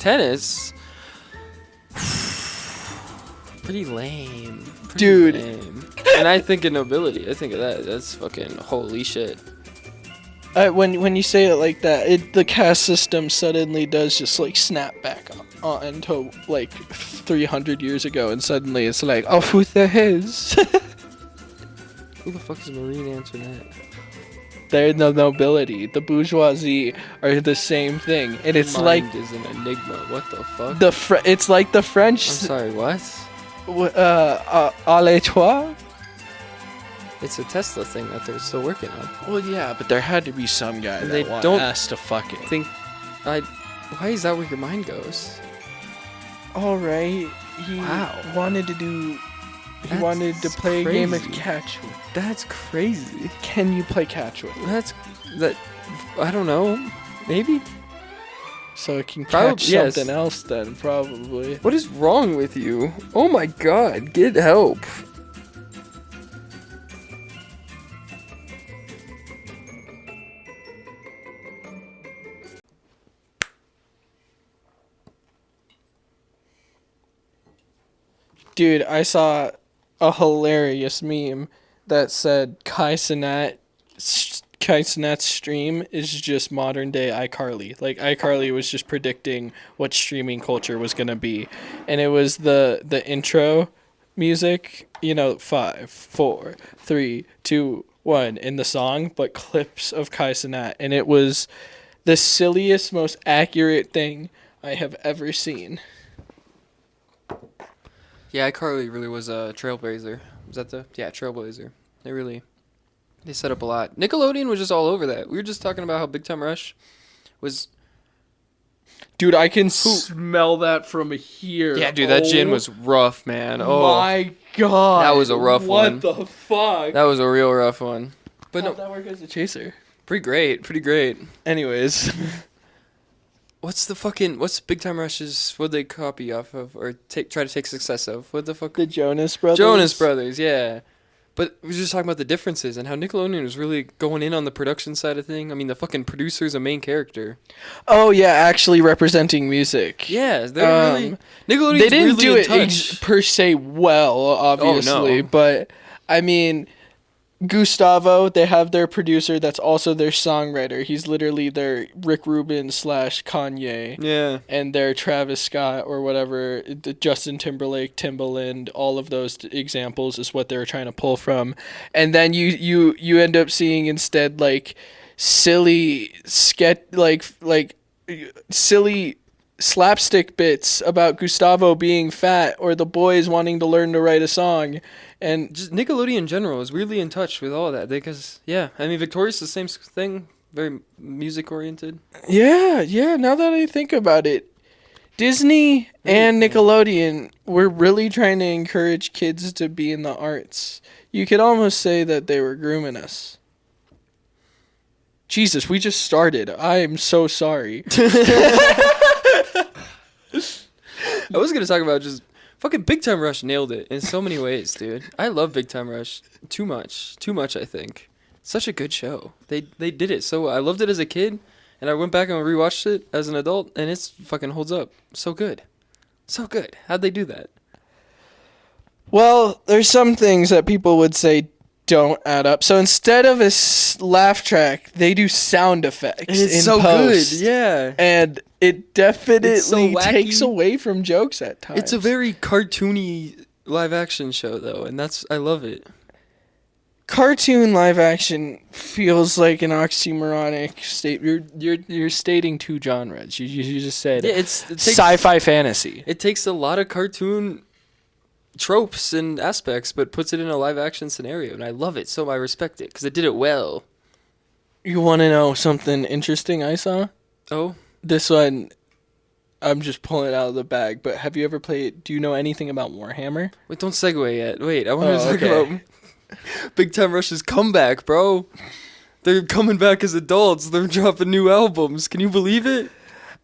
tennis. Pretty lame. Dude. Lame. And I think of nobility. I think of that. That's fucking holy shit. When you say it like that, the caste system suddenly does just like snap back on to like 300 years ago, and suddenly it's like, oh, who the his? Who the fuck is Marine Antoinette? They're the nobility. The bourgeoisie are the same thing, and it's Mind like is an enigma. What the fuck? it's like the French. I'm sorry. What? À toi? It's a Tesla thing that they're still working on. Well, yeah, but there had to be some guy And that they don't asked to fuck it. Why is that where your mind goes? All right, he wanted to do. He wanted to play a game of catch. That's crazy. Can you play catch with it? I don't know. Maybe. So it can catch something else then, probably. What is wrong with you? Oh my god, get help. Dude, I saw a hilarious meme that said Kai Cenat's stream is just modern day iCarly. Like iCarly was just predicting what streaming culture was gonna be, and it was the intro music, 5, 4, 3, 2, 1 in the song, but clips of Kai Cenat, and it was the silliest, most accurate thing I have ever seen. Yeah, iCarly really was a trailblazer. Was that trailblazer. They set up a lot. Nickelodeon was just all over that. We were just talking about how Big Time Rush was... Dude, I can smell that from here. Yeah, dude, that gin was rough, man. Oh my god. That was a rough one. What the fuck? That was a real rough one. But How'd that work as a chaser? Pretty great. Anyways. What's Big Time Rush's, what'd they copy off of, or try to take success of? What the fuck? The Jonas Brothers? Jonas Brothers, yeah. But we were just talking about the differences and how Nickelodeon was really going in on the production side of thing. I mean, the fucking producer's a main character. Oh, yeah, actually representing music. Yeah, they're really... Nickelodeon's they didn't really do it per se well, obviously, but, I mean... Gustavo, they have their producer that's also their songwriter. He's literally their Rick Rubin / Kanye. Yeah. And their Travis Scott or whatever, the Justin Timberlake, Timbaland, all of those examples is what they were trying to pull from. And then you end up seeing instead like silly silly slapstick bits about Gustavo being fat or the boys wanting to learn to write a song. And just Nickelodeon in general is really in touch with all that because, I mean, Victoria's the same thing, very music-oriented. Yeah, now that I think about it, Disney and Nickelodeon were really trying to encourage kids to be in the arts. You could almost say that they were grooming us. Jesus, we just started. I am so sorry. I was going to talk about just... Fucking Big Time Rush nailed it in so many ways, dude. I love Big Time Rush too much, I think. Such a good show. They did it so I loved it as a kid, and I went back and rewatched it as an adult, and it's fucking holds up. So good. How'd they do that? Well, there's some things that people would say don't add up. So instead of a laugh track, they do sound effects. And it's in so post. Good, yeah. And it definitely takes away from jokes at times. It's a very cartoony live action show though, and I love it. Cartoon live action feels like an oxymoronic state. You're stating two genres. You just said sci-fi fantasy. It takes a lot of cartoon tropes and aspects, but puts it in a live action scenario, and I love it. So I respect it because it did it well. You want to know something interesting I saw? Oh, this one. I'm just pulling it out of the bag. But have you ever played? Do you know anything about Warhammer? Wait, don't segue yet. Wait, I want to talk about Big Time Rush's comeback, bro. They're coming back as adults. They're dropping new albums. Can you believe it?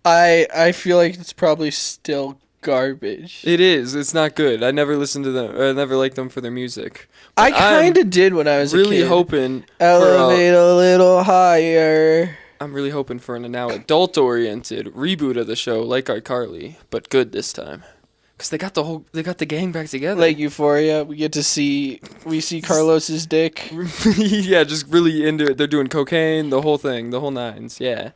I feel like it's probably still garbage. It is. It's not good. I never listened to them. I never liked them for their music. But I kind of did when I was really a kid. Hoping elevate a little higher. I'm really hoping for an now adult-oriented reboot of the show, like iCarly, but good this time. Cause they got the gang back together. Like Euphoria, we see Carlos's dick. Yeah, just really into it. They're doing cocaine, the whole thing, the whole nines. Yeah,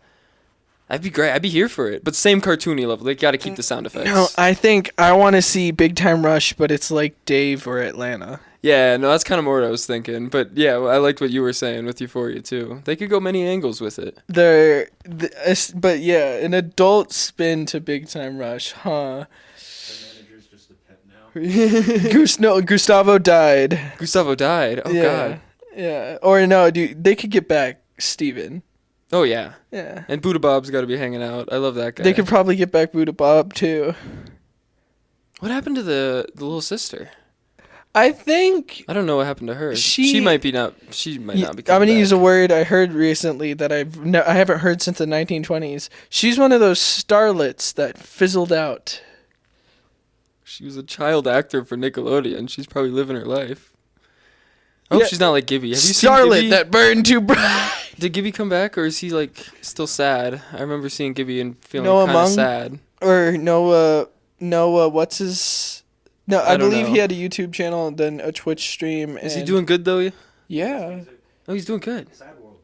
that'd be great. I'd be here for it. But same cartoony level. They got to keep the sound effects. No, I think I want to see Big Time Rush, but it's like Dave or Atlanta. Yeah, no, that's kind of more what I was thinking. But yeah, I liked what you were saying with Euphoria too. They could go many angles with it. But yeah, an adult spin to Big Time Rush, huh? Gustavo died. Gustavo died. Oh yeah, God. Yeah. Or no, dude, they could get back Steven. Oh yeah. Yeah. And Buddha Bob's got to be hanging out. I love that guy. They could probably get back Buddha Bob too. What happened to the little sister? I think I don't know what happened to her. She She might not be. I'm Coming gonna use a back. word I heard recently that I haven't heard since the 1920s. She's one of those starlets that fizzled out. She was a child actor for Nickelodeon. She's probably living her life. I hope she's not like Gibby. Have you seen Starlet Gibby? that burned too bright. Did Gibby come back, or is he like still sad? I remember seeing Gibby and feeling Noah kind of Mung? sad. Or Noah, what's his? No, I don't believe know. he had a YouTube channel and then a Twitch stream. Is he and- doing good though? Yeah. Oh, he's doing good. Sad World.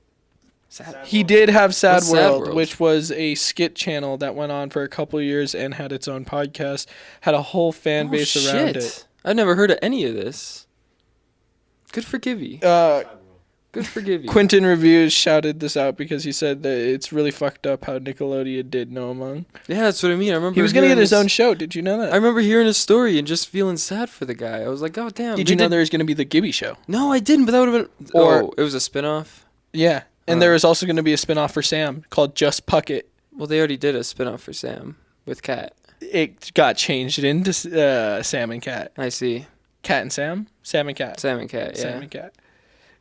Sad. He did have Sad What's Sad World, World? which was a skit channel that went on for a couple years and had its own podcast. Had a whole fan base around it. I've never heard of any of this. Good for Gibby. Sad World. Good for Gibby. Quentin Reviews shouted this out because he said that it's really fucked up how Nickelodeon did Noah Mung. Yeah, that's what I mean. I remember He was gonna hearing get his this- own show. Did you know that? I remember hearing his story and just feeling sad for the guy. I was like, oh damn. Did they you know there was gonna be the Gibby show? No, I didn't. But that would have been. Or- It was a spinoff. Yeah, and Huh. there was also gonna be a spinoff for Sam called Just Puckett. Well, they already did a spinoff for Sam with Cat. It got changed into Sam and Cat. I see. Cat and Sam? Sam and Cat. Sam and Cat. Yeah. Sam and Cat.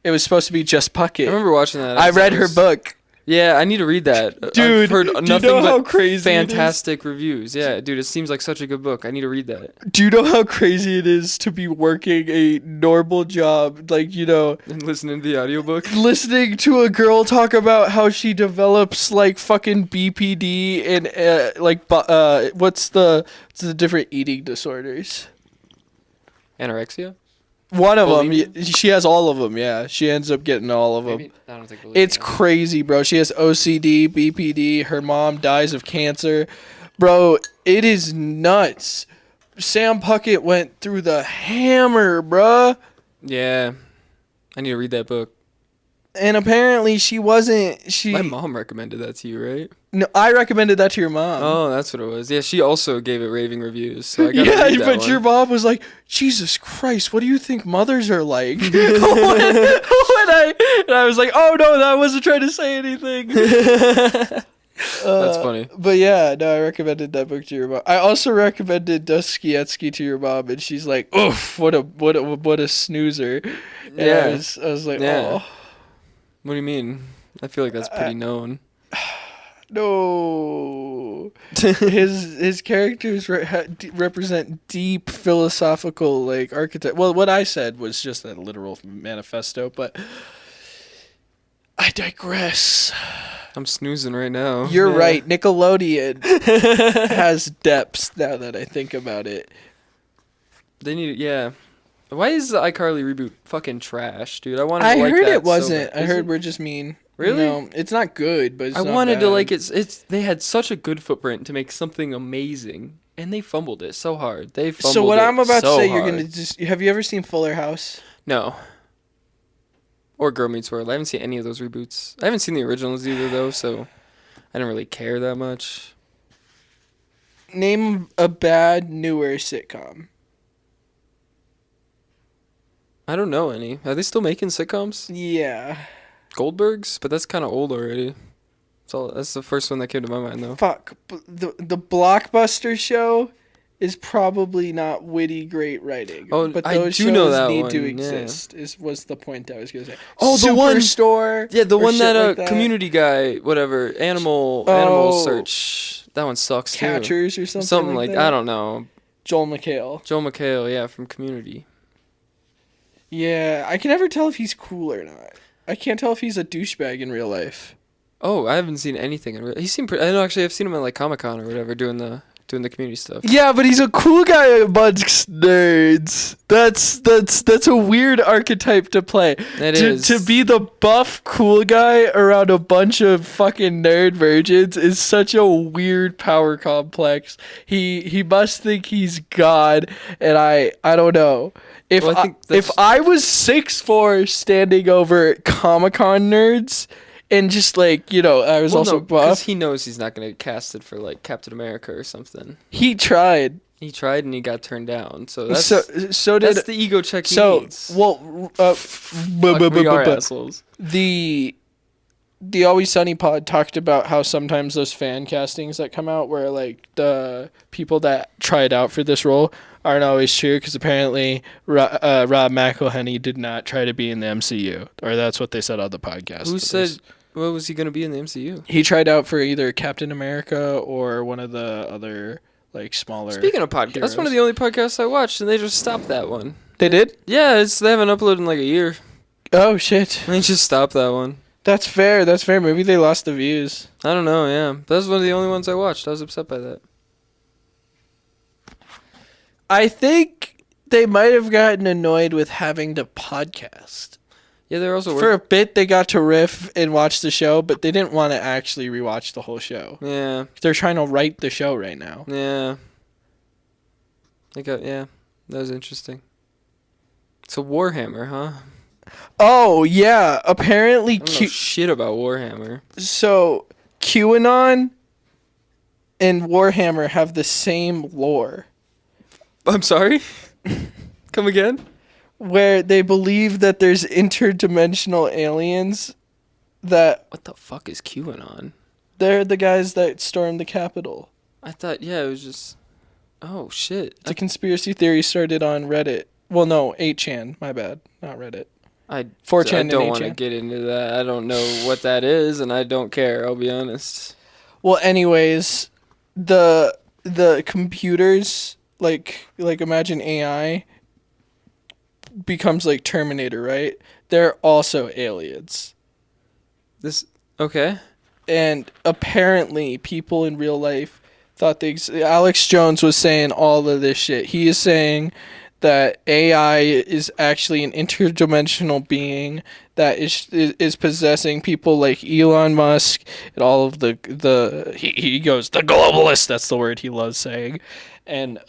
It was supposed to be Just I Puckett. remember watching that. I read her book. Yeah, I need to read that. Dude, I've heard do you nothing know but how crazy it is? fantastic reviews. Yeah, dude, it seems like such a good book. I need to read that Do you know how crazy it is to be working a normal job? Like, you know, and listening to the audiobook. listening to a girl talk about how she develops like fucking BPD and what's the different eating disorders? Anorexia. One of them, Bulimia? she has all of them. Yeah, she ends up getting all of them. Maybe, I don't think It's crazy, bro. She has OCD, BPD. Her mom dies of cancer. Bro, it is nuts. Sam Puckett went through the hammer, bruh. Yeah, I need to read that book. And apparently she wasn't. My mom recommended that to you, right? No, I recommended that to your mom. Oh, that's what it was. Yeah, she also gave it raving reviews. So I gotta Yeah, read that but one. your mom was like, Jesus Christ, what do you think mothers are like? when I was like, oh no, I wasn't trying to say anything. That's funny. But yeah, no, I recommended that book to your mom. I also recommended Dostoevsky to your mom, and she's like, "Oof, what a snoozer." And Yeah. I was like, Yeah. "Oh What do you mean? I feel like that's pretty known. no." his characters represent deep philosophical like architect. Well, what I said was just a literal manifesto, but I digress. I'm snoozing right now. You're Yeah. right. Nickelodeon has depths now that I think about it. They need, yeah. Why is the iCarly reboot fucking trash, dude? I wanted I to like heard that it wasn't. So bad. I Is heard it? we're just mean. Really? No, it's not good, but it's I not wanted to bad. like it's they had such a good footprint to make something amazing, and they fumbled it so hard. They fumbled So what it I'm about so to say, you're hard. gonna just. Have you ever seen Fuller House? No. Or Girl Meets World. I haven't seen any of those reboots. I haven't seen the originals either though, so I didn't really care that much. Name a bad newer sitcom. I don't know any. Are they still making sitcoms? Yeah. Goldberg's, but that's kind of old already. That's the first one that came to my mind though. Fuck. The Blockbuster show is probably not witty, great writing. Oh, but I those do shows know that need one, to yeah. exist. Was the point I was gonna say. Oh, the one- Superstore. Yeah, the or one shit that like that. community guy, whatever, animal Oh. search. That one sucks too. Catchers or something. Something like that. I don't know. Joel McHale. Joe McHale, yeah, from Community. Yeah, I can never tell if he's cool or not. I can't tell if he's a douchebag in real life. Oh, I haven't seen anything. He seemed pretty. I know, actually, I've seen him at like Comic-Con or whatever doing the community stuff. Yeah, but he's a cool guy amongst nerds. That's a weird archetype to play. To be the buff cool guy around a bunch of fucking nerd virgins is such a weird power complex. He must think he's God, and I don't know. If I was 6'4" standing over Comic-Con nerds. And just like, I was also buff. Because he knows he's not going to get casted for like Captain America or something. He tried. He tried and he got turned down. So that's that's the ego check he needs. Well, we are assholes. The Always Sunny pod talked about how sometimes those fan castings that come out where like the people that tried out for this role aren't always true, because apparently Rob McElhenney did not try to be in the MCU, or that's what they said on the podcast. Who said? What was he going to be in the MCU? He tried out for either Captain America or one of the other, like, smaller. Speaking of podcasts, that's one of the only podcasts I watched, and they just stopped that one. They did? Yeah, they haven't uploaded in like a year. Oh, shit. They just stopped that one. That's fair. Maybe they lost the views. I don't know, yeah. That's one of the only ones I watched. I was upset by that. I think they might have gotten annoyed with having to podcast. Yeah, they're also for a bit. They got to riff and watch the show, but they didn't want to actually rewatch the whole show. Yeah, they're trying to write the show right now. Yeah, that was interesting. So Warhammer, huh? Oh yeah, apparently. I don't know shit about Warhammer. So QAnon and Warhammer have the same lore. I'm sorry. Come again? Where they believe that there's interdimensional aliens that... What the fuck is QAnon? They're the guys that stormed the Capitol. I thought, it was just... Oh, shit. It's a conspiracy theory started on Reddit. Well, no, 8chan. My bad. Not Reddit. 4chan I don't want to get into that. I don't know what that is, and I don't care, I'll be honest. Well, anyways, the computers, like imagine AI... becomes like Terminator, right? They're also aliens. Okay. And apparently people in real life thought Alex Jones was saying all of this shit. He is saying that AI is actually an interdimensional being that is possessing people like Elon Musk and all of he goes, the globalists, that's the word he loves saying. And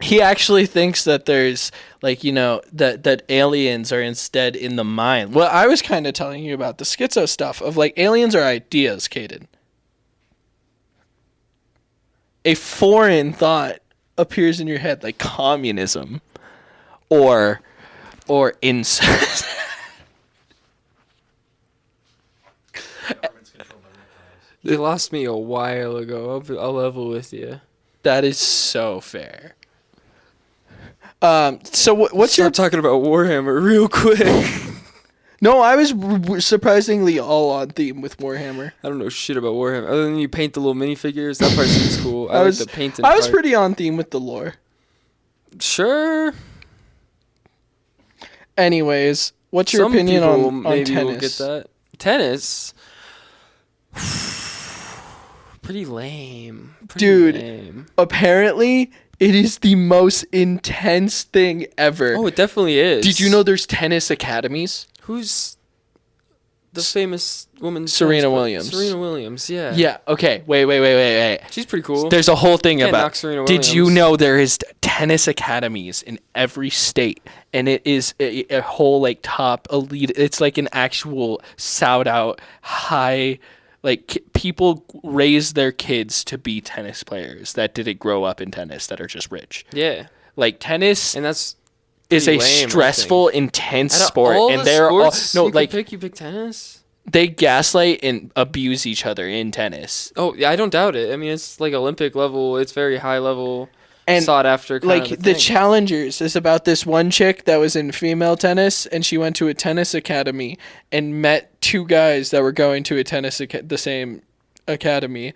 he actually thinks that there's, that aliens are instead in the mind. Well, I was kind of telling you about the schizo stuff of, aliens are ideas, Caden. A foreign thought appears in your head, like communism or incest. They lost me a while ago. I'll level with you. That is so fair. So what's Stop talking about Warhammer real quick. No, I was surprisingly all on theme with Warhammer. I don't know shit about Warhammer other than you paint the little minifigures. That part seems cool. I like the painting. I was pretty on theme with the lore. Sure. Anyways, what's your opinion on tennis? We'll get that. Tennis. Pretty lame. Dude, apparently it is the most intense thing ever. Oh, it definitely is. Did you know there's tennis academies? Who's the famous woman? Serena Williams. Serena Williams, yeah. Yeah, okay. Wait. She's pretty cool. There's a whole thing about... Serena Did you know there is tennis academies in every state? And it is a whole, top elite... It's like an actual shout-out, high... people raise their kids to be tennis players that didn't grow up in tennis, that are just rich. Yeah. Tennis... And that's... is a stressful, intense sport, all and the they're sports all you pick tennis. They gaslight and abuse each other in tennis. Oh yeah, I don't doubt it. I mean, it's like Olympic level. It's very high level, and sought after. The challengers is about this one chick that was in female tennis, and she went to a tennis academy and met two guys that were going to the same academy,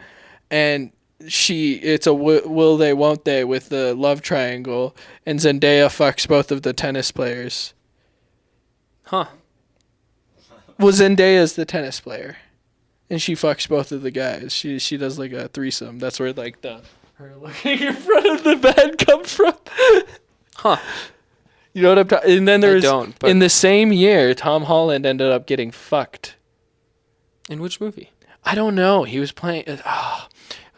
and it's a will they won't they with the love triangle, and Zendaya fucks both of the tennis players. Huh. Well, Zendaya's the tennis player. and she fucks both of the guys. She does like a threesome. That's where like her looking in front of the bed comes from. Huh. You know what I'm talking? And then there I was don't, but- in the same year, Tom Holland ended up getting fucked. In which movie? I don't know. He was playing. It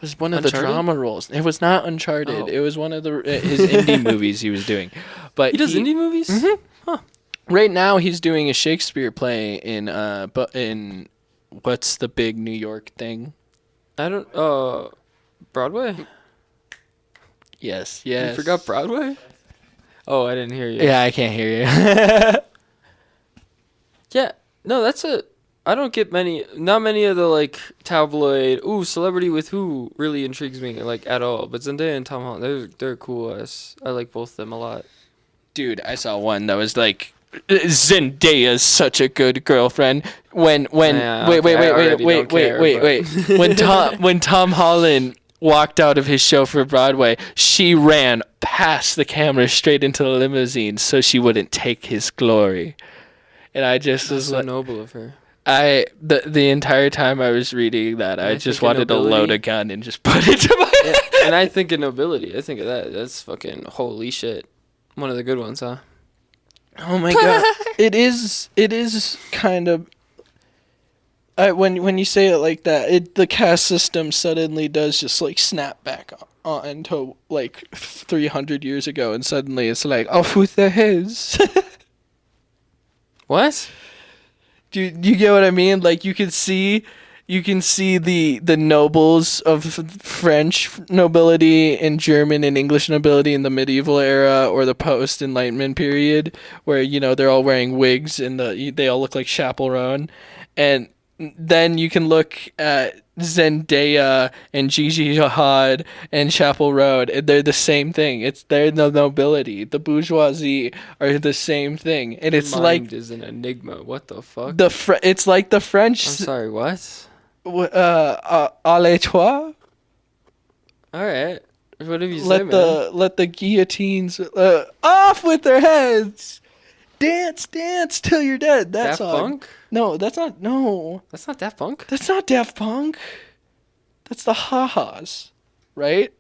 was one of the Uncharted? drama roles. It was not Uncharted. Oh. It was one of his indie movies he was doing. But He does indie movies? Mhm. Huh. Right now, he's doing a Shakespeare play in what's the big New York thing? I don't. Broadway? Yes. You forgot Broadway? Oh, I didn't hear you. Yeah, I can't hear you. Yeah. No, that's a. I don't get not many of the like tabloid. Ooh, celebrity with who really intrigues me like at all. But Zendaya and Tom Holland, they're cool as. I like both of them a lot. Dude, I saw one that was like Zendaya's such a good girlfriend. When Yeah, wait, okay, I already don't care, wait. When Tom Holland walked out of his show for Broadway, she ran past the camera straight into the limousine so she wouldn't take his glory. And I just That's was so like, noble of her. the entire time I was reading that, I I just think wanted to nobility- load a gun and just put it to my Yeah, head. and I think of nobility. I think of that. That's fucking holy shit. One of the good ones, huh? Oh my god. It is kind of when you say it like that, the caste system suddenly does just like snap back on to like 300 years ago, and suddenly it's like off with their heads. What? Do you get what I mean? Like you can see the nobles of French nobility and German and English nobility in the medieval era or the post Enlightenment period, where they're all wearing wigs and they all look like chaperone, and then you can look at Zendaya and Gigi Hadid and Chapel Road, and they're the same thing. They're the nobility. The bourgeoisie are the same thing, and it's Your like mind is an enigma. What the fuck? it's like the French. I'm sorry. What? Allez toi. All right. What have you said, man? Let the guillotines off with their heads. Dance till you're dead. That's Daft all. Punk? No, that's not. No, That's not Daft Punk. that's not Daft Punk. That's the Ha-Has, right?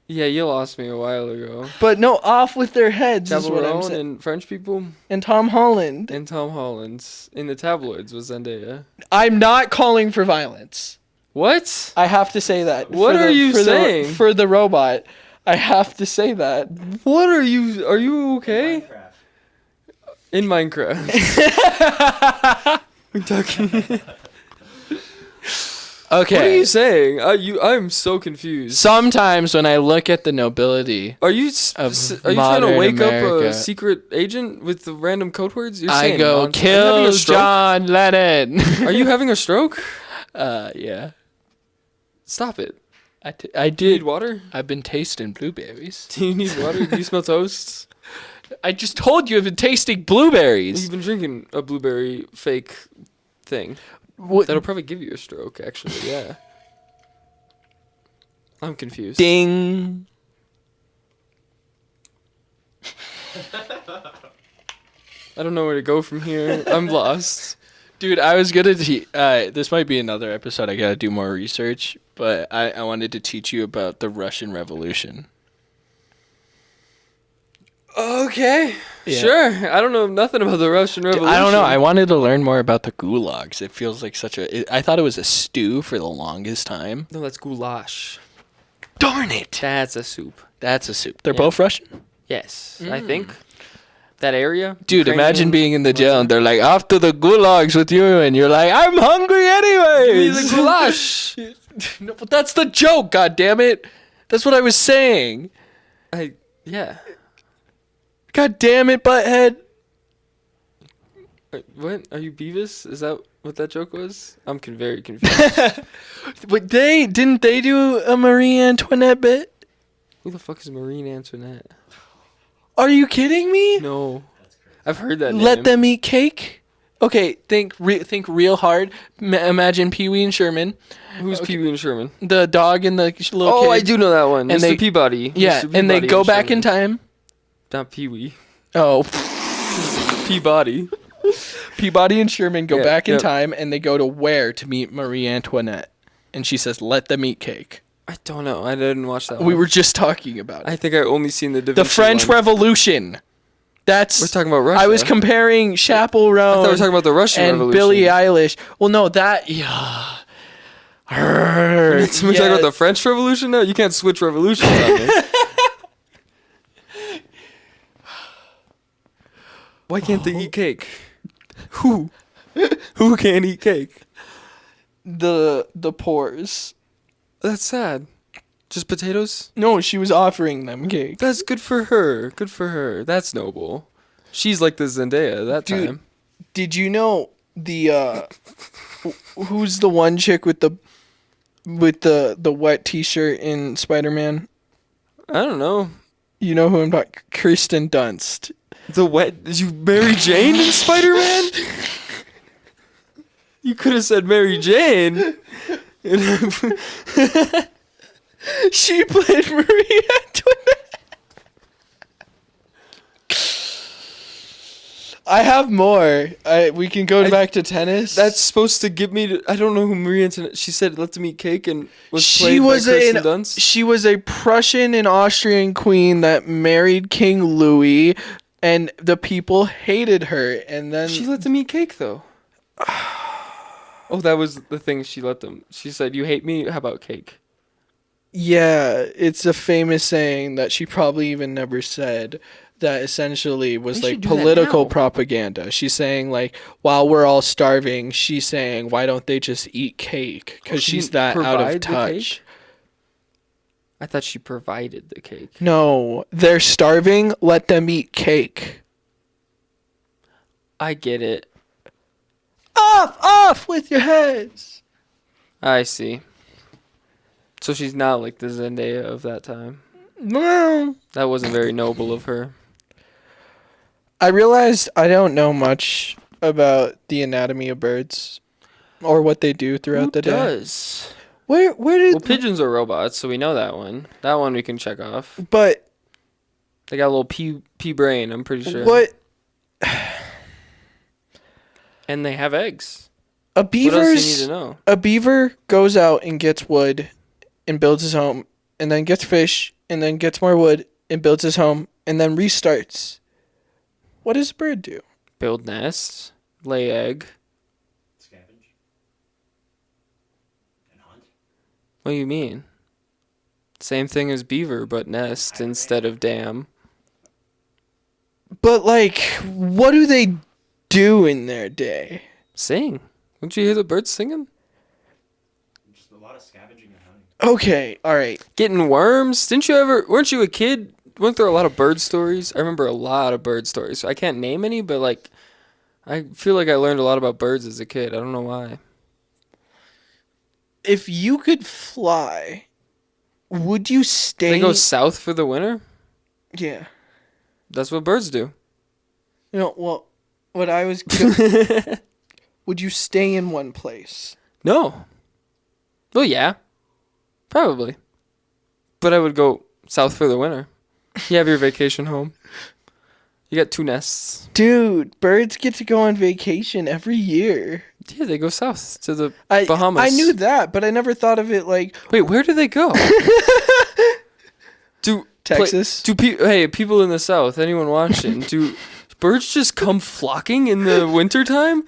Yeah, you lost me a while ago. But no, off with their heads is what I'm Chaperone saying. and French people And Tom Holland. and Tom Holland's in the tabloids was Zendaya. I'm not calling for violence. What? I have to say that. What are you saying? For the robot, I have to say that. What are you? Are you okay? In Minecraft. We're talking. Okay. What are you saying? I'm so confused. Sometimes when I look at the nobility, Are you Of are you trying to modern wake up America. a secret agent with the random code words? You're I saying go, nonsense. Are you having kill a stroke? John Lennon. Are you having a stroke? Yeah. Stop it. I Do you need did. water? I've been tasting blueberries. Do you need water? Do you smell toast? I just told you I've been tasting blueberries. You've been drinking a blueberry fake thing. What? That'll probably give you a stroke, actually, yeah. I'm confused. Ding. I don't know where to go from here. I'm lost. Dude, I was gonna this might be another episode. I gotta do more research, but I wanted to teach you about the Russian Revolution. Okay. Yeah. Sure. I don't know nothing about the Russian Revolution. I don't know. I wanted to learn more about the gulags. It feels like I thought it was a stew for the longest time. No, that's goulash. Darn it. That's a soup. That's a soup. They're Yeah. both Russian? Yes, I think. That area. Dude, imagine Ukrainian- being in the jail and they're like, off to the gulags with you, and you're like, I'm hungry Give me anyways. the goulash. No, but that's the joke, God damn it. That's what I was saying. Yeah. God damn it, butthead. What? Are you Beavis? Is that what that joke was? I'm very confused. But didn't they do a Marie Antoinette bit? Who the fuck is Maureen Antoinette? Are you kidding me? No. I've heard that name. Let them eat cake? Okay, think real hard. Imagine Pee Wee and Sherman, Who's Pee Wee and Sherman? the dog and the little Oh, kid. I do know that one. And Mr. they- Peabody. Yeah, Mr. and they Peabody go back in Sherman. time. Not Pee Wee. Oh, Peabody. Peabody and Sherman go Yeah, back in yep. time, and they go to where to meet Marie Antoinette? And she says, "Let them eat cake." I don't know. I didn't watch that We one. were just talking about I it. think I only seen the Da The Vinci French one. Revolution. That's. We're talking about Russia. I was comparing Chappell Roan. I thought we were talking about the Russian and Revolution. Billie Eilish. Well, no, that. Yeah. We're talking about the French Revolution now? You can't switch revolutions on me. Why can't they eat cake? Who can't eat cake? The pores. That's sad. Just potatoes? No, she was offering them cake. That's good for her. Good for her. That's noble. She's like the Zendaya that Dude. time. Did you know the who's the one chick with the wet t-shirt in Spider-Man? I don't know. You know who I'm talking? Kirsten Dunst. The wet. Did you Mary Jane in Spider-Man? You could have said Mary Jane. She played Marie Antoinette. I have more. We can go back to tennis. That's supposed to give me. I don't know who Marie Antoinette. She said, "Let them eat cake," and was she played was by Kirsten Dunst. she was a Prussian and Austrian queen that married King Louis, and the people hated her. And then She let them eat cake, though. Oh, that was the thing she let them. She said, "You hate me? How about cake?" yeah, it's a famous saying that she probably even never said. That essentially was They like should do that political now. propaganda. She's saying like, while we're all starving, she's saying, why don't they just eat cake? Because she she's didn't that out provide of the touch. cake? I thought she provided the cake. No, they're starving. Let them eat cake. I get it. Off with your heads. I see. So she's not like the Zendaya of that time. No. That wasn't very noble of her. I realized I don't know much about the anatomy of birds or what they do throughout Who the day. does? Where did Well, pigeons are robots, so we know that one. That one we can check off. but They got a little pea brain, I'm pretty sure. what And they have eggs. a What else do you beaver's need to know? a beaver goes out and gets wood and builds his home and then gets fish and then gets more wood and builds his home and then restarts. What does a bird do? Build nests, lay egg. Scavenge. And hunt. What do you mean? Same thing as beaver, but nest instead of dam. But like, what do they do in their day? Sing. Don't you hear the birds singing? Just a lot of scavenging and hunting. Okay, all right. Getting worms. Weren't you a kid? Weren't there a lot of bird stories? I remember a lot of bird stories. So I can't name any, but like, I feel like I learned a lot about birds as a kid. I don't know why. If you could fly, would you stay? They go south for the winter? Yeah. That's what birds do. You know, well, what I was. Would you stay in one place? No. Well, yeah. Probably. But I would go south for the winter. You have your vacation home. You got 2 nests. Dude, birds get to go on vacation every year. Yeah, they go south to the I Bahamas. I knew that, but I never thought of it like Wait, where do they go? Texas. Hey, people in the south, anyone watching, do birds just come flocking in the wintertime?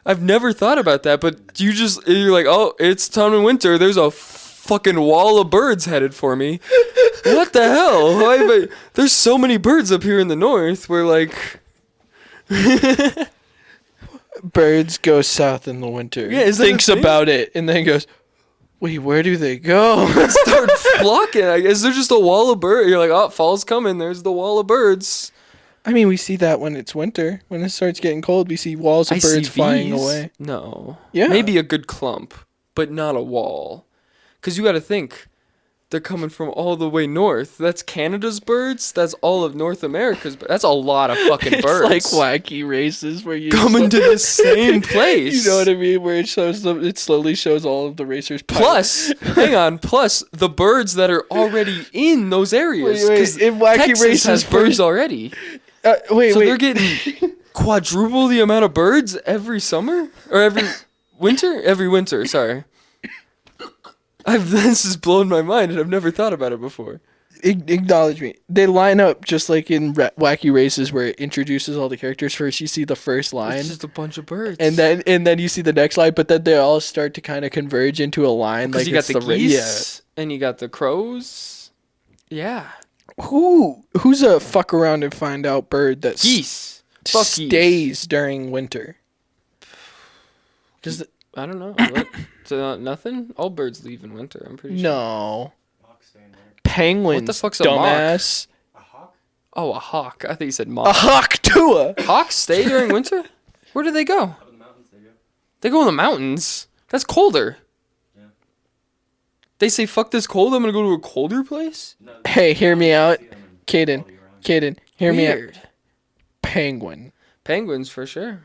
I've never thought about that, but you're like, oh, it's time in winter. There's a fucking wall of birds headed for me. What the hell? There's so many birds up here in the north. We're like, Birds go south in the winter. Yeah, is that a thinks thing? about it and then goes, wait, where do they go? start flocking. I guess there's just a wall of birds. You're like, oh, fall's coming. There's the wall of birds. I mean, we see that when it's winter. When it starts getting cold, we see walls of birds flying away. No. Yeah. Maybe a good clump, but not a wall. Because you got to think, they're coming from all the way north. That's Canada's birds. That's all of North America's birds. That's a lot of fucking It's birds. like wacky races where you coming to the same place. You know what I mean? Where it shows them, it slowly shows all of the racers. Plus, hang on. Plus, the birds that are already in those areas. Wait, 'Cause in wacky Texas races has birds already. wait, So wait. they're getting quadruple the amount of birds every summer or every winter? Every winter, sorry. This has blown my mind, and I've never thought about it before. Acknowledge me. They line up just like in Wacky Races, where it introduces all the characters. First, you see the first line, It's just a bunch of birds. and then you see the next line. But then they all start to kind of converge into a line. Because Like you got it's the ra- geese, and you got the crows. Yeah. Who's a fuck around and find out bird that Geese. Fuck geese. stays during winter? Does I don't know. What? So nothing? All birds leave in winter, I'm pretty sure. no Hawks stay in winter. penguins? What the fuck's a mock? dumbass? A hawk? Oh, a hawk. I think you said A mock. hawk too. Hawks stay during winter? Where do they go? Up in the mountains they go. They go in the mountains. That's colder. Yeah. They say, fuck this cold, I'm gonna go to a colder place? No, Hey, hear me out, see them in Caden. all year round. Caden, hear me out. Weird. Penguin. Penguins, for sure.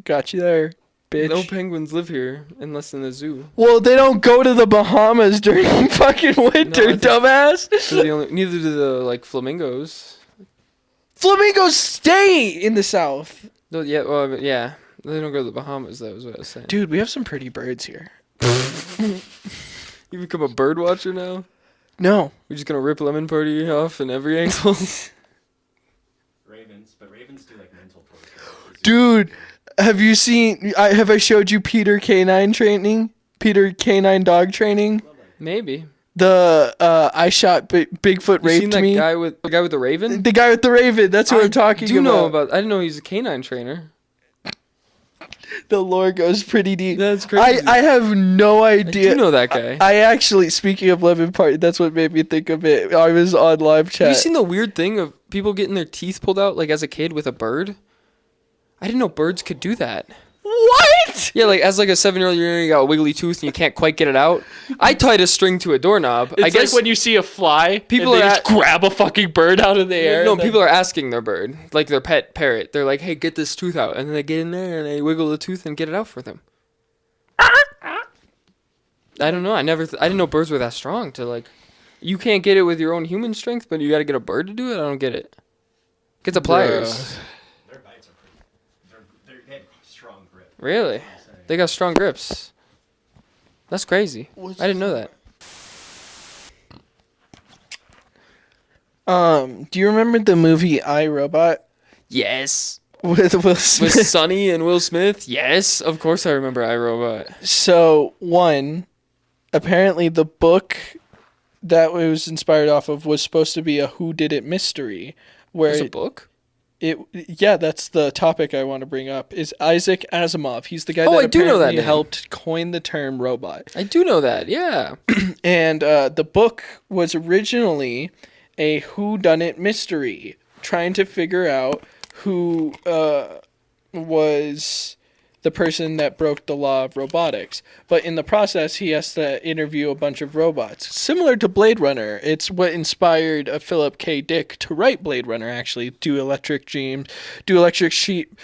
Got you there, bitch. No penguins live here unless in the zoo. Well, they don't go to the Bahamas during fucking winter, think- dumbass. Neither do the, flamingos. Flamingos stay in the south. No, yeah, well, yeah. They don't go to the Bahamas, that was what I was saying. Dude, we have some pretty birds here. You become a bird watcher now? No. We're just gonna rip Lemon Party off in every angle? Ravens, but ravens do like mental torture. Dude, have you seen... have I showed you Peter Canine training? Peter Canine dog training? Maybe. The, I shot Bigfoot You seen raped that me. guy with the raven? The guy with the raven. That's who I'm talking I do about. know about. I didn't know he's a canine trainer. The lore goes pretty deep. That's crazy. I have no I idea. do know that guy. I actually, speaking of Lemon Party, that's what made me think of it. I was on live chat. Have you seen the weird thing of people getting their teeth pulled out, like as a kid with a bird? I didn't know birds could do that. What? Yeah, like as like a 7-year-old, you got a wiggly tooth and you can't quite get it out. I tied a string to a doorknob. It's I guess like when you see a fly, people and they are just grab a fucking bird out of the air. no, and then- people are asking their bird, like their pet parrot. They're like, "Hey, get this tooth out," and then they get in there and they wiggle the tooth and get it out for them. I don't know. I didn't know birds were that strong to like. You can't get it with your own human strength, but you got to get a bird to do it. I don't get it. Get the pliers. Their bites are pretty. They have strong grip. Really? I'm saying. They got strong grips. That's crazy. I didn't know that. Do you remember the movie I, Robot Yes. with Will Smith? With Sonny and Will Smith? Yes. Of course I remember iRobot. So, apparently the book that it was inspired off of was supposed to be a whodunit mystery. Where There's a book? that's the topic I want to bring up, is Isaac Asimov. He's the guy Oh, that I do know that apparently name. helped coin the term robot. I do know that. Yeah. And the book was originally a whodunit mystery, trying to figure out who was the person that broke the law of robotics. But in the process, he has to interview a bunch of robots. Similar to Blade Runner. It's what inspired Philip K. Dick to write Blade Runner, actually. Do electric sheep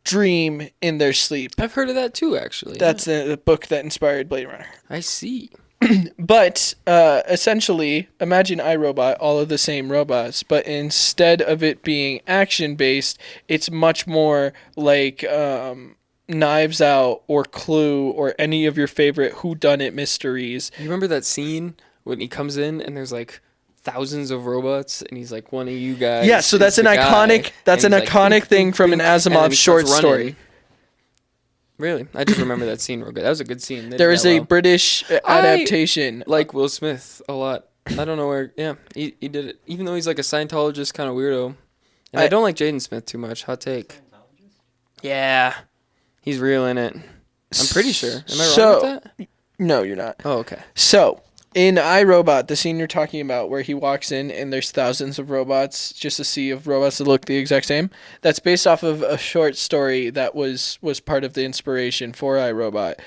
dream in their sleep. I've heard of that too, actually. That's the book that inspired Blade Runner. I see. But essentially, imagine iRobot, all of the same robots, but instead of it being action-based, it's much more like Knives Out or Clue or any of your favorite whodunit mysteries. You remember that scene when he comes in and there's like thousands of robots and he's like, one of you guys. Yeah, so is that's an the guy. iconic. That's an And he's iconic like, thing "Bink, from an bink, bink," and then Asimov he short starts story. running. Really? I just remember that scene real good. That was a good scene. They did There is that a well. British adaptation. Like Will Smith a lot. I don't know where. Yeah, he did it. Even though he's like a Scientologist kind of weirdo. And I don't like Jaden Smith too much. Hot take. Yeah. He's real in it. I'm pretty sure. Am I wrong with that? No, you're not. Oh, okay. So, in iRobot, the scene you're talking about where he walks in and there's thousands of robots, just a sea of robots that look the exact same, that's based off of a short story that was part of the inspiration for iRobot,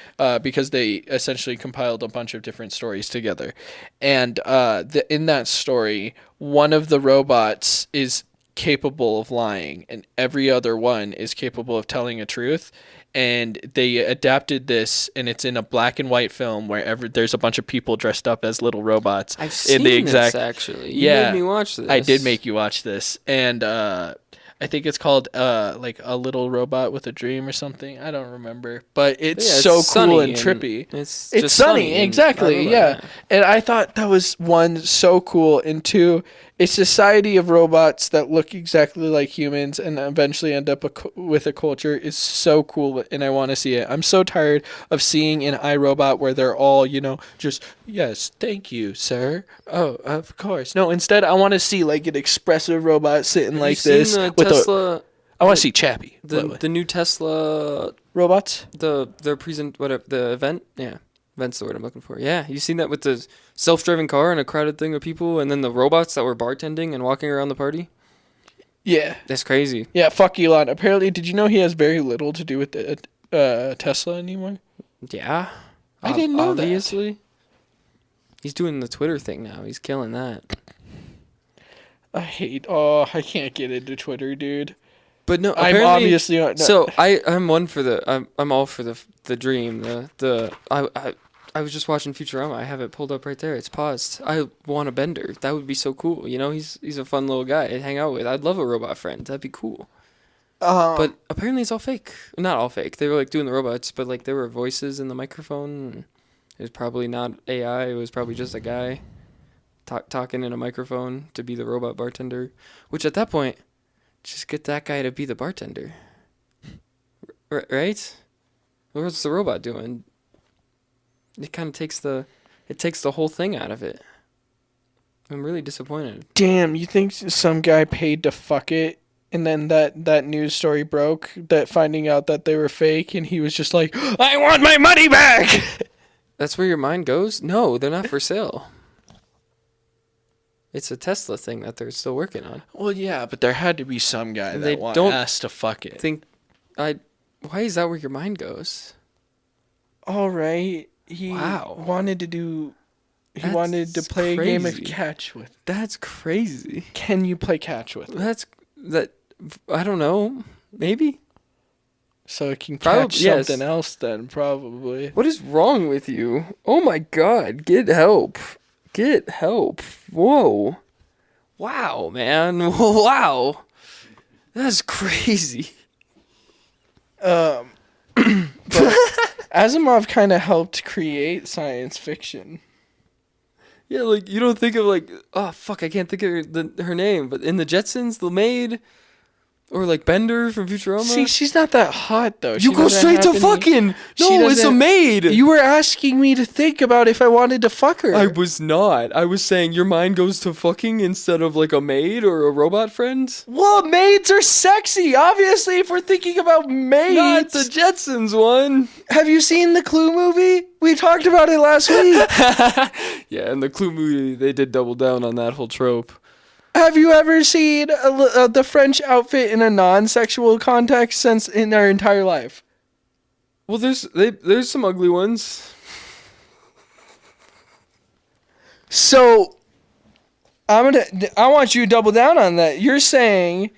because they essentially compiled a bunch of different stories together. And in that story, one of the robots is capable of lying and every other one is capable of telling a truth. And they adapted this, and it's in a black and white film where there's a bunch of people dressed up as little robots. I've seen in the exact, this, actually. You Yeah, made me watch this. I did make you watch this. And I I think it's called like A Little Robot with a Dream or something. I don't remember, but it's Yeah, it's so cool sunny and trippy. It's It's just sunny, and exactly. iRobot, Yeah, and I thought that was one so cool, and two, a society of robots that look exactly like humans and eventually end up with a culture is so cool, and I want to see it. I'm so tired of seeing an iRobot where they're all, just yes, thank you, sir. Oh, of course. No, instead I want to see like an expressive robot sitting Have like you seen this the with Tesla? I want to see Chappie. The new Tesla Robots. the present whatever the event, yeah, event's the word I'm looking for. Yeah, you seen that with the self-driving car and a crowded thing of people, and then the robots that were bartending and walking around the party. Yeah. That's crazy. Yeah, fuck Elon. Apparently, did you know he has very little to do with the Tesla anymore? Yeah, I didn't know that. obviously. He's doing the Twitter thing now. He's killing that. I can't get into Twitter, dude. But no, I'm apparently, obviously not. No. so I'm one for I'm all for the dream. I was just watching Futurama. I have it pulled up right there. It's paused. I want a Bender. That would be so cool. He's a fun little guy to hang out with. I'd love a robot friend. That'd be cool. But apparently it's all fake. Not all fake. They were like doing the robots, but like there were voices in the microphone. It was probably not AI. It was probably just a guy talking in a microphone to be the robot bartender. Which at that point, just get that guy to be the bartender. Right? What's the robot doing? It kind of takes the whole thing out of it. I'm really disappointed. Damn, you think some guy paid to fuck it? And then that news story broke, that finding out that they were fake, and he was just like, I want my money back! That's where your mind goes? No, they're not for sale. It's a Tesla thing that they're still working on. Well, yeah, but there had to be some guy They that don't asked to fuck it. Why is that where your mind goes? All right. He wanted to play a game of catch with. That's crazy. Can you play catch with it? I don't know. Maybe. So it can catch something else then, probably. What is wrong with you? Oh my god, get help. Get help. Whoa. Wow, man. Wow. That's crazy. But Asimov kind of helped create science fiction. Yeah, like, you don't think of, like, oh, fuck, I can't think of her name, but in the Jetsons, the maid, or, like, Bender from Futurama. See, she's not that hot, though. You go straight to fucking! No, it's a maid! You were asking me to think about if I wanted to fuck her. I was not. I was saying your mind goes to fucking instead of, like, a maid or a robot friend. Well, maids are sexy, obviously, if we're thinking about maids. Not the Jetsons one. Have you seen the Clue movie? We talked about it last week. Yeah, in the Clue movie, they did double down on that whole trope. Have you ever seen the French outfit in a non-sexual context since in our entire life? Well, there's some ugly ones. So, I want you to double down on that. You're saying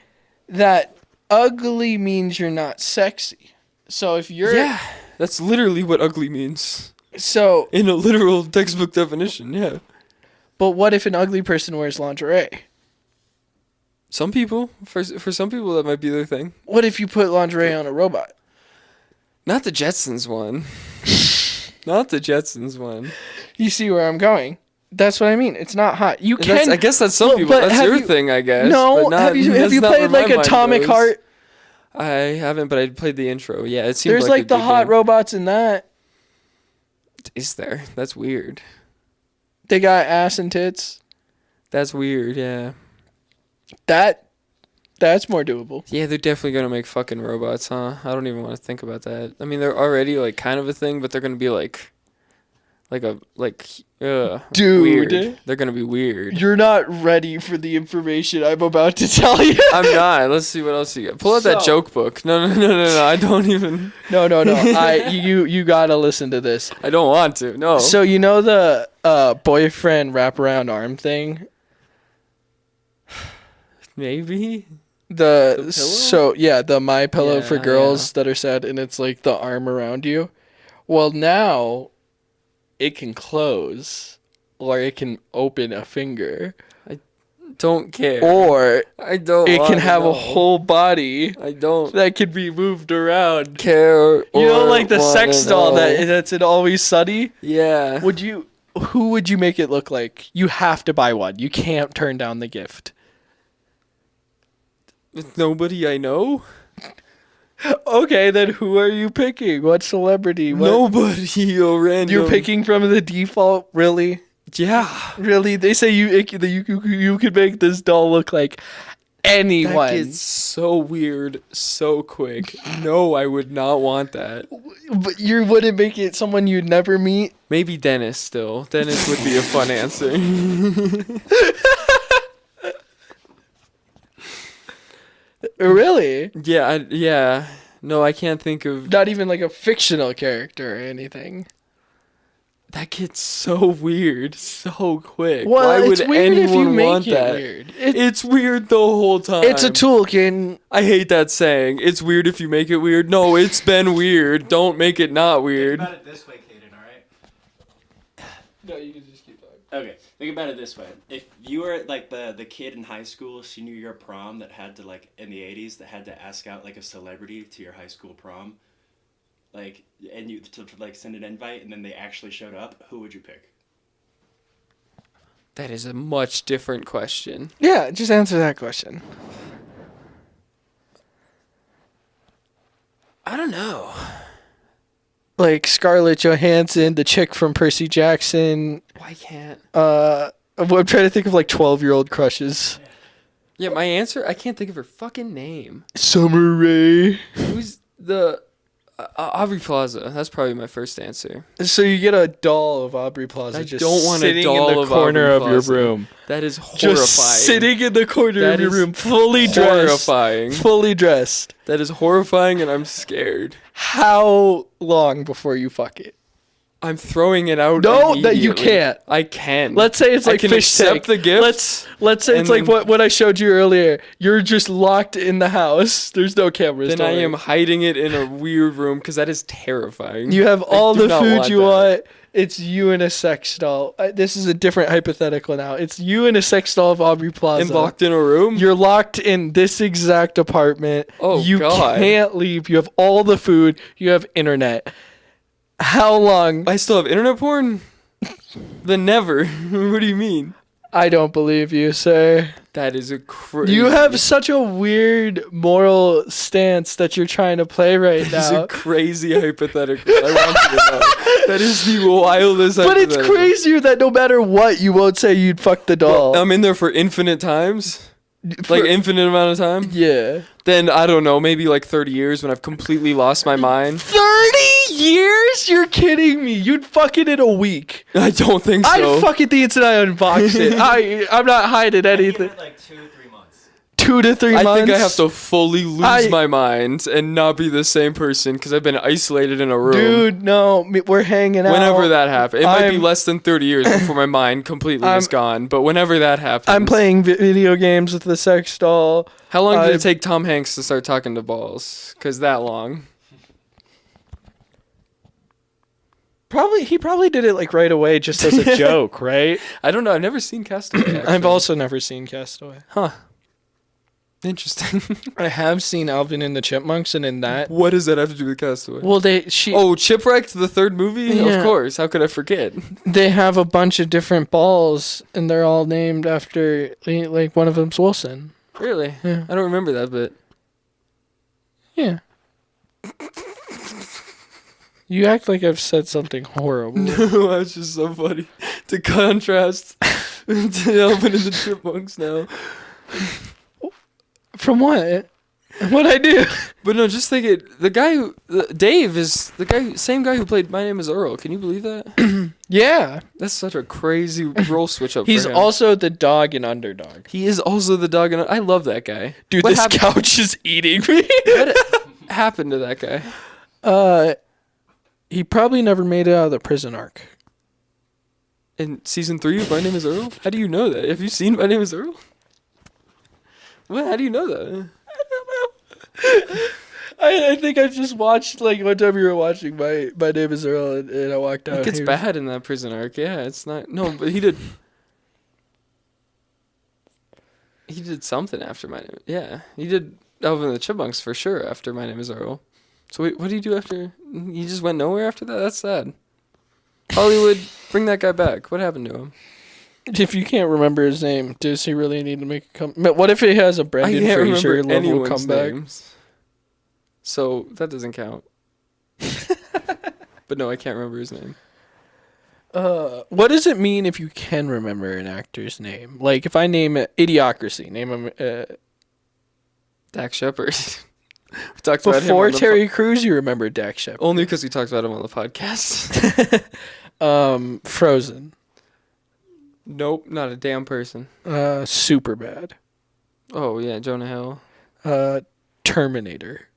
that ugly means you're not sexy. So if you're that's literally what ugly means. So in a literal textbook definition, yeah. But what if an ugly person wears lingerie? Some people, for some people, that might be their thing. What if you put lingerie on a robot? Not the Jetsons one. Not the Jetsons one. You see where I'm going? That's what I mean. It's not hot. You can. I guess that's some people. That's your thing, I guess. No, but have you played like Atomic Heart? I haven't, but I played the intro. Yeah, it seems there's like the hot robots in that. Is there? That's weird. They got ass and tits. That's weird. Yeah. That's more doable. Yeah, they're definitely gonna make fucking robots, huh? I don't even want to think about that. I mean, they're already like kind of a thing, but they're gonna be like dude, weird. They're gonna be weird. You're not ready for the information I'm about to tell you. I'm not. Let's see what else you got. Pull out that joke book. No. I don't even. No. You gotta listen to this. I don't want to. No. So you know the boyfriend wraparound arm thing? Maybe. The My Pillow for girls that are sad, and it's like the arm around you. Well, now it can close, or it can open a finger. don't care. or I don't. it can wanna have know. a whole body I don't that can be moved around. care. You know, or like the wanna sex doll know. that's in Always Sunny? Yeah. Who would you make it look like? You have to buy one. You can't turn down the gift. Nobody I know. Okay, then who are you picking? What celebrity? What? Nobody. A random. You're picking from the default? Really? Yeah. Really? They say you could make this doll look like anyone. That gets so weird so quick. No, I would not want that. But you wouldn't make it someone you'd never meet? Maybe Dennis still. Dennis would be a fun answer. Really? Yeah. No, I can't think of. Not even like a fictional character or anything. That gets so weird so quick. Well, Why it's would weird if you anyone make want it that? weird. It's weird the whole time. It's a toolkin. I hate that saying. It's weird if you make it weird. No, it's been weird. Don't make it not weird. Think about it this way, Kaden, alright? No, you can just keep talking. Okay, think about it this way. If you were like the kid in high school, senior year prom that had to like in the 80s that had to ask out like a celebrity to your high school prom, like and you to like send an invite and then they actually showed up, who would you pick? That is a much different question. Yeah, just answer that question. I don't know. Like Scarlett Johansson, the chick from Percy Jackson. Why can't? I'm trying to think of like 12-year-old crushes. Yeah, my answer. I can't think of her fucking name. Summer Rae. Who's the Aubrey Plaza? That's probably my first answer. So you get a doll of Aubrey Plaza I just don't want a sitting doll in the of corner Aubrey of your Plaza. room. That is horrifying. Just sitting in the corner That of your is room, fully dressed. horrifying. Fully dressed. That is horrifying, and I'm scared. How long before you fuck it? I'm throwing it out. No, that you immediately. can't. I can. Let's say it's I like can fish accept tank. the gift. Let's say it's and like then- what I showed you earlier. You're just locked in the house. There's no cameras. Then don't I worry. am hiding it in a weird room because that is terrifying. You have I all do the not food want you that. want. It's you and a sex doll. This is a different hypothetical now. It's you and a sex doll of Aubrey Plaza. And locked in a room. You're locked in this exact apartment. Oh, you God. can't leave. You have all the food. You have internet. How long? I still have internet porn. Then never. What do you mean? I don't believe you, sir. That is a crazy. You have such a weird moral stance that you're trying to play right That is now. a crazy hypothetical. I want you to know. That is the wildest But it's hypothetical. crazier that no matter what, you won't say you'd fuck the doll. I'm in there for infinite times. Like infinite amount of time. Yeah. Then I don't know, maybe like 30 years when I've completely lost my mind. 30 years? You're kidding me. You'd fuck it in a week. I don't think so. I'd fuck it the instant I unbox it. I'm not hiding I'd give anything. it like 2 to 3 months. 2 to 3 I months. think I have to fully lose my mind and not be the same person because I've been isolated in a room. Dude, no. We're hanging out. Whenever that happens. It might be I'm- less than 30 years before my mind completely is gone. But whenever that happens. I'm playing video games with the sex doll. How long did I- it take Tom Hanks to start talking to balls? Because that long. He probably did it like right away just as a joke, right? I don't know. I've never seen Castaway. I've actually. also never seen Castaway. Huh. Interesting. I have seen Alvin and the Chipmunks, and in that, What does that have to do with Castaway? well, Oh, Chipwrecked, the third movie? Yeah. Of course. How could I forget? they have a bunch of different balls, and they're all named after like one of them's Wilson. Really? Yeah. I don't remember that bit. Yeah. You act like I've said something horrible. That's just so funny. To contrast to Alvin and the Chipmunks now. From what? What'd I do? But no, just think it. The guy who. Dave is the guy, same guy who played My Name is Earl. Can you believe that? Yeah. That's such a crazy role switch up He's for him. also the dog in Underdog. He is also the dog, and I love that guy. Dude, What this happened- couch is eating me. What happened to that guy? He probably never made it out of the prison arc. In season 3 of My Name is Earl? How do you know that? Have you seen My Name is Earl? What? How do you know that? I think I just watched, like, one time you were watching My Name is Earl, and I walked out. It gets and he was- bad in that prison arc. Yeah, it's not. No, but he did. He did something after My Name. Yeah, he did Alvin and the Chipmunks for sure after My Name Is Earl. So wait, what did he do after? He just went nowhere after that. That's sad. Hollywood, bring that guy back. What happened to him? If you can't remember his name, does he really need to make a comeback? What if he has a Brendan I can't Fraser remember level anyone's comeback? names. So that doesn't count. But no, I can't remember his name. What does it mean if you can remember an actor's name? Like if I name it Idiocracy, name him Dax Shepard. We talked about him before on the Terry Crews. You remember Dax Shepard? only because we talked about him on the podcast. Frozen. Nope, not a damn person. Super bad. Oh yeah, Jonah Hill, Terminator.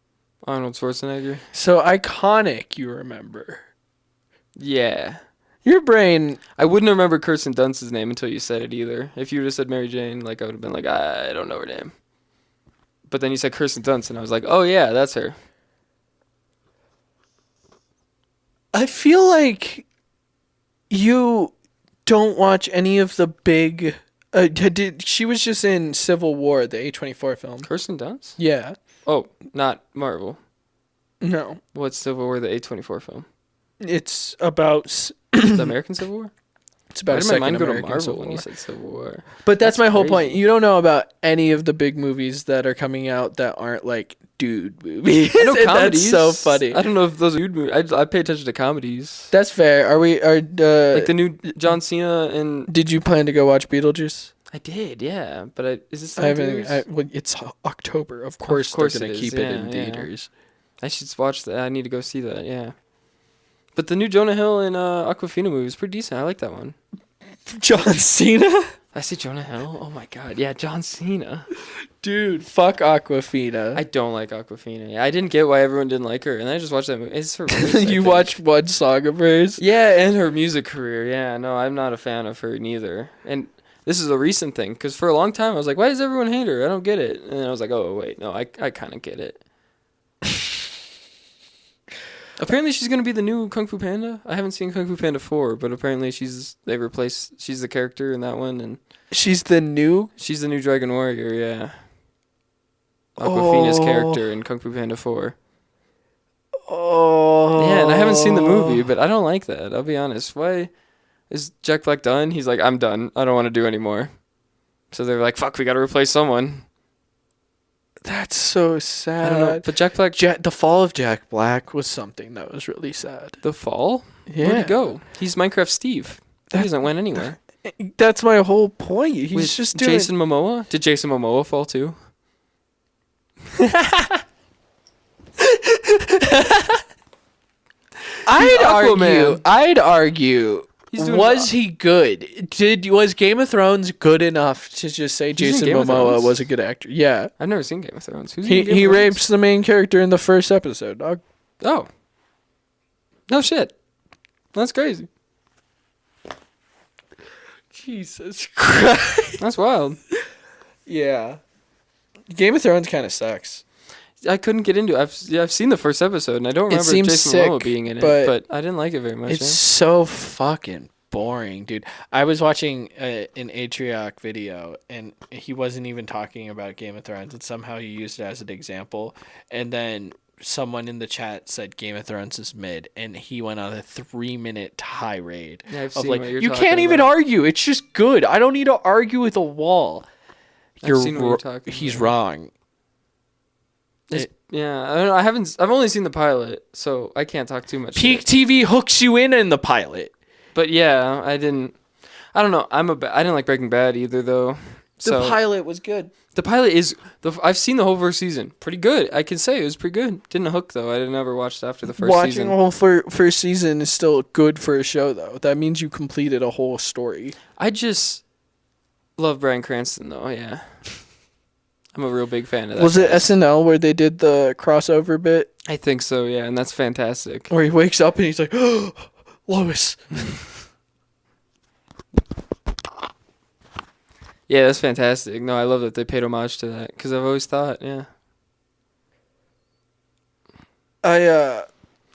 Arnold Schwarzenegger. So iconic. You remember? Yeah. Your brain. I wouldn't remember Kirsten Dunst's name until you said it either. If you would have said Mary Jane, like I would have been like, I don't know her name. But then you said Kirsten Dunst, and I was like, oh yeah, that's her. I feel like you don't watch any of the big. She was just in Civil War, the A24 film. Kirsten Dunst? Yeah. Oh, not Marvel. No. What's Civil War, the A24 film? It's about. The American Civil War? It's about Why a did my second mind go to American Marvel Civil when you War. said Civil War? But that's my whole crazy. point. You don't know about any of the big movies that are coming out that aren't like dude movies. I know And comedies. That's so funny. I don't know if those are dude movies. I pay attention to comedies. That's fair. Like the new John Cena and... Did you plan to go watch Beetlejuice? I did, yeah. But is this... I haven't. Well, it's October. Of course they're gonna it is, keep it in yeah. theaters. I should watch that. I need to go see that, yeah. But the new Jonah Hill and Aquafina movie is pretty decent. I like that one. John Cena? I see Jonah Hill? Oh my god. Yeah, John Cena. Dude, fuck Aquafina. I don't like Aquafina. Yeah, I didn't get why everyone didn't like her. And I just watched that movie. It's her voice, I You think. watched one song of hers? Yeah, and her music career. Yeah, no, I'm not a fan of her neither. And this is a recent thing. Because for a long time, I was like, why does everyone hate her? I don't get it. And I was like, oh, wait. No, I kind of get it. Apparently she's going to be the new Kung Fu Panda. I haven't seen Kung Fu Panda 4, but apparently she's the character in that one, and She's the new. she's the new Dragon Warrior, yeah. Aquafina's Oh. character in Kung Fu Panda 4. Oh. Yeah, and I haven't seen the movie, but I don't like that. I'll be honest. Why is Jack Black done? He's like, I'm done. I don't want to do anymore. So they're like, fuck, we got to replace someone. That's so I don't know. sad. But Jack Black, The fall of Jack Black was something that was really sad. The Fall? Yeah. Where'd he go? He's Minecraft Steve. He doesn't went anywhere. That's my whole point. He's With just doing. Jason Momoa? Did Jason Momoa fall too? Aquaman. I'd argue. He's doing Was he good? Was Game of Thrones good enough to just say He's in Jason Game of Momoa Thrones? was a good actor? Yeah. I've never seen Game of Thrones. Who's in Game He of Thrones? rapes the main character in the first episode, dog. Oh. No shit. That's crazy. Jesus Christ. That's wild. Yeah. Game of Thrones kind of sucks. I couldn't get into it. I've seen the first episode, and I don't remember seems Jason sick, Momoa being in it, but but I didn't like it very much. It's so fucking boring, dude. I was watching an Atrioc video, and he wasn't even talking about Game of Thrones, and somehow he used it as an example. And then someone in the chat said Game of Thrones is mid, and he went on a 3-minute tirade Yeah, I've of seen like, what you're you talking can't even about. argue. It's just good. I don't need to argue with a wall. I've seen what you're talking He's about. wrong. Yeah, I don't know. I've only seen the pilot, so I can't talk too much. Peak shit. TV hooks you in the pilot. But yeah, I don't know. I didn't like Breaking Bad either, though. So pilot was good. the pilot is I've seen the whole first season. Pretty good. I can say it was pretty good. Didn't hook though. I never watched after the first Watching season. a whole first season is still good for a show, though. That means you completed a whole story. I just love Bryan Cranston though. Yeah, I'm a real big fan of that. Was it guy. SNL where they did the crossover bit I think so. Yeah, and that's fantastic. where he wakes up and he's like, oh, Lois. Yeah, that's fantastic. No, I love that they paid homage to that because I've always thought, yeah. Are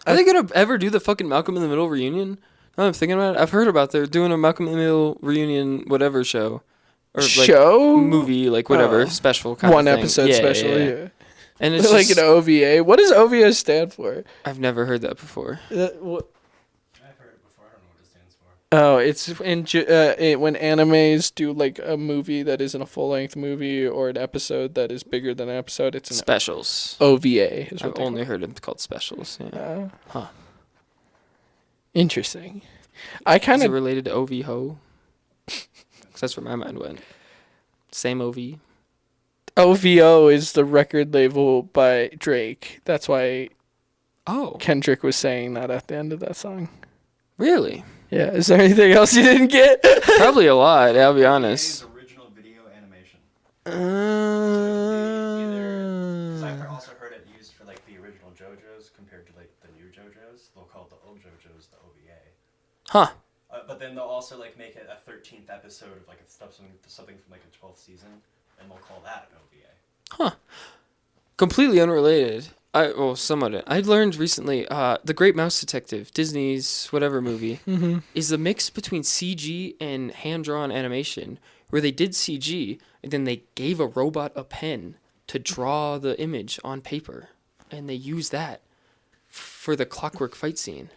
they gonna ever do the fucking Malcolm in the Middle reunion? Now I'm thinking about it. I've heard about they're doing a Malcolm in the Middle reunion whatever show, or like show movie, like whatever Oh. special kind One of thing. episode Yeah, special. yeah, yeah. Yeah. And it's Like just, an OVA. What does OVA stand for? I've never heard that before. I've heard it before. I don't know what it stands for. Oh, it's when animes do like a movie that isn't a full length movie or an episode that is bigger than an episode. It's an Specials. OVA. Is what I've they only heard it called specials. Yeah. Huh. Interesting. I kind Is it of related to OV Ho? 'Cause that's where my mind went. Same OV. OVO is the record label by Drake. That's why Oh, Kendrick was saying that at the end of that song. really? Yeah. Is there anything else you didn't get? Probably a lot. I'll be honest. Original video animation. Uh, Because I've also heard it used for like the original JoJo's compared to like the new JoJo's. They'll call the old JoJo's the OVA. huh. But then they'll also like make it a 13th episode of like something from like a 12th season, and they'll call that an OVA. Completely unrelated. Somewhat. I learned recently, The Great Mouse Detective, Disney's whatever movie, is a mix between CG and hand-drawn animation, where they did CG, and then they gave a robot a pen to draw the image on paper, and they used that for the clockwork fight scene.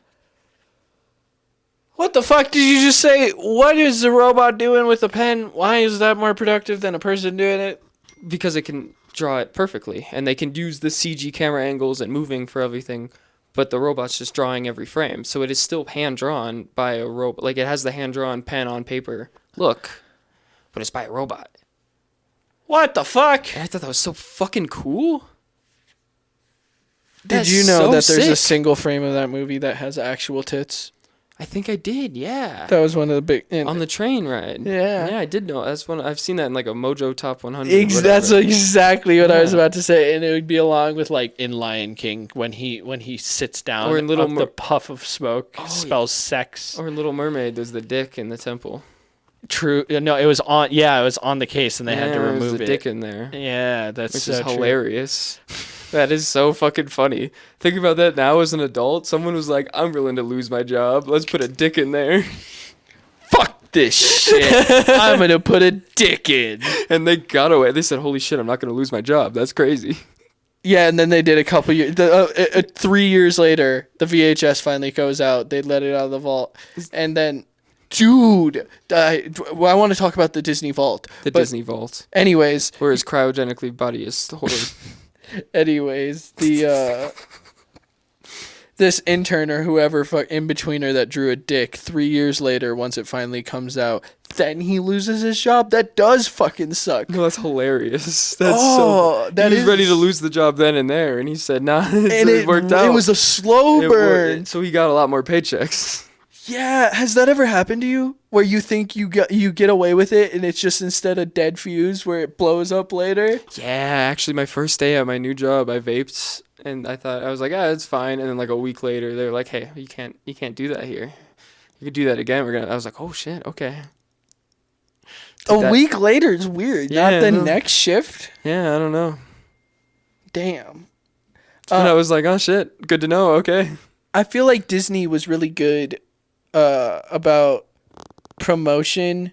What the fuck did you just say? What is the robot doing with a pen? Why is that more productive than a person doing it? Because it can draw it perfectly, and they can use the CG camera angles and moving for everything, but the robot's just drawing every frame, so it is still hand-drawn by a robot. Like, it has the hand-drawn pen on paper look, but it's by a robot. What the fuck? And I thought that was so fucking cool. Did That's you know so that there's a sick. single frame of that movie that has actual tits? I think I did, yeah. That was one of the big... On the train ride. Yeah. Yeah, I did know. That's one. I've seen that in like a Mojo Top 100. That's whatever. exactly what I was Yeah. about to say, and it would be along with like in Lion King when he sits down, Or in Little up the puff of smoke spells sex. Or in Little Mermaid, there's the dick in the temple. True. No, it was on. Yeah, it was on the case, and they had to there's remove the it. dick in there. Yeah, that's Which so is true. hilarious. That is so fucking funny. Think about that now as an adult. Someone was like, I'm willing to lose my job. Let's put a dick in there. Fuck this shit. I'm gonna put a dick in. And they got away. They said, holy shit, I'm not going to lose my job. That's crazy. Yeah, and then they did a couple years. 3 years later, the VHS finally goes out. They let it out of the vault, and then, dude, I want to talk about the Disney Vault. The But Disney Vault. Anyways, Where his cryogenically body is stored. the this intern or whoever in betweener that drew a dick 3 years later, once it finally comes out, then he loses his job. That does fucking suck. No, that's hilarious. That he was is- ready to lose the job then and there, and he said, nah, And it worked out. It was a slow It burn. so he got a lot more paychecks. Yeah, has that ever happened to you? Where you think you get away with it, and it's just instead a dead fuse where it blows up later? Yeah, actually, my first day at my new job, I vaped, and I was like, it's fine. And then like a week later, they're like, hey, you can't do that here. You could do that again. I was like, oh shit, okay. A week later is weird. Yeah, Not the no. next shift. Yeah, I don't know. Damn. And I was like, oh shit, good to know. Okay. I feel like Disney was really good about promotion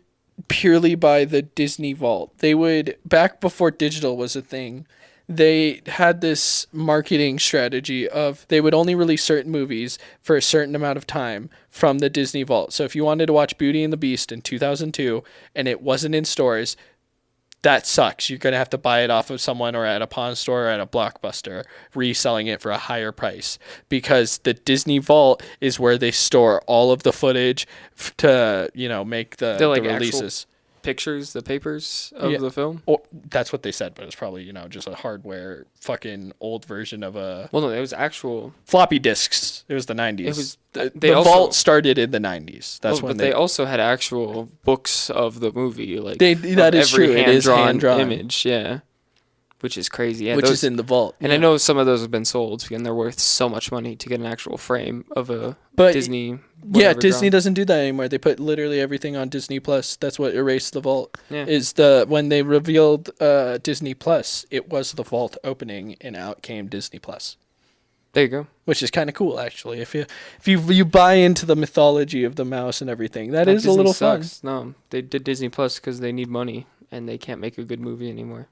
purely by the Disney Vault. They would, back before digital was a thing, they had this marketing strategy of they would only release certain movies for a certain amount of time from the Disney Vault. So if you wanted to watch Beauty and the Beast in 2002 and it wasn't in stores, that sucks. You're going to have to buy it off of someone or at a pawn store or at a Blockbuster, reselling it for a higher price, because the Disney Vault is where they store all of the footage to, make the releases. Pictures, the papers of Yeah. the film. Or, that's what they said, but it's probably, just a hardware fucking old version of a Well, no, it was actual. floppy disks. It was the 90s. It was. the They also, Vault started in the 90s. That's when but they also had actual books of the movie, like that of is every true. It is hand-drawn. image, yeah, which is crazy. Yeah, which is in the Vault. And I know some of those have been sold, and they're worth so much money to get an actual frame of a But Disney. Yeah, whatever Disney drawn. doesn't do that anymore. They put literally everything on Disney Plus. That's what erased the Vault. Yeah. Is when they revealed Disney Plus, it was the Vault opening, and out came Disney Plus, There you go. which is kind of cool actually. If you buy into the mythology of the mouse and everything, that is a Disney little sucks. No, they did Disney Plus because they need money, and they can't make a good movie anymore.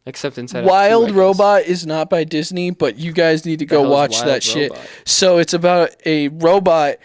Except Inside Out 2, I Wild guess. Robot is not by Disney, but you guys need to The go hell is watch Wild that shit. Robot? So it's about a robot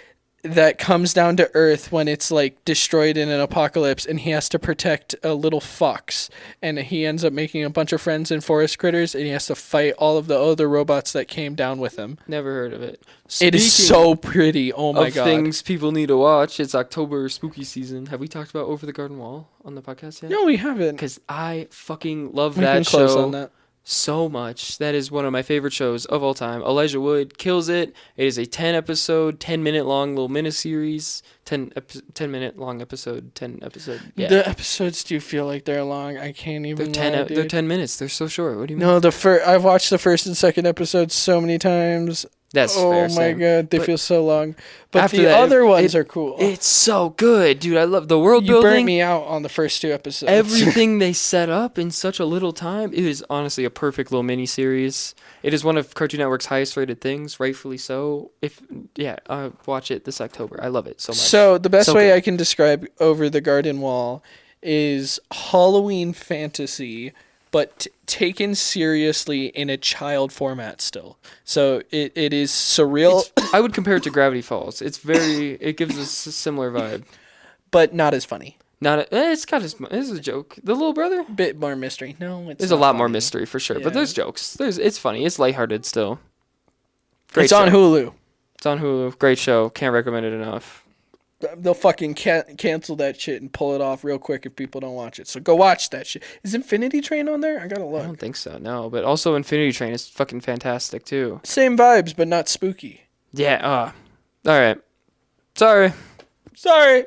that comes down to Earth when it's like destroyed in an apocalypse, and he has to protect a little fox. And he ends up making a bunch of friends in forest critters, and he has to fight all of the other robots that came down with him. Never heard of it. It is Speaking so pretty. Oh my of god. things people need to watch, it's October spooky season. Have we talked about Over the Garden Wall on the podcast yet? No, we haven't. Because I fucking love We can that close show on that. so much. That is one of my favorite shows of all time. Elijah Wood kills it. It is a 10-episode, 10-minute long little miniseries. 10-minute long episode, 10 episode. Yeah. The episodes do feel like they're long. I can't even. They're 10 minutes. They're so short. What do you mean? No, I've watched the first and second episodes so many times. That's Oh fair. my same. god, they But feel so long. But after the that, other ones it- are cool. It's so good, dude. I love the world You building. burnt me out on the first 2 episodes. Everything they set up in such a little time. It is honestly a perfect little mini series. It is one of Cartoon Network's highest rated things, rightfully so. Watch it this October. I love it so much. So the best So way good. I can describe Over the Garden Wall is Halloween fantasy, but taken seriously in a child format still. So it is surreal, I would compare it to Gravity Falls. It gives us a similar vibe. but not as funny. It's a joke. The little brother. Bit more mystery. No, it's There's a not lot more funny. mystery for sure, Yeah. but there's jokes. It's funny. It's lighthearted still. It's on show. Hulu. It's on Hulu. Great show. Can't recommend it enough. They'll fucking cancel that shit and pull it off real quick if people don't watch it. So go watch that shit. Is Infinity Train on there? I gotta I look. don't think so. No, but also Infinity Train is fucking fantastic too. Same vibes, but not spooky. Yeah. All right. Sorry. Sorry.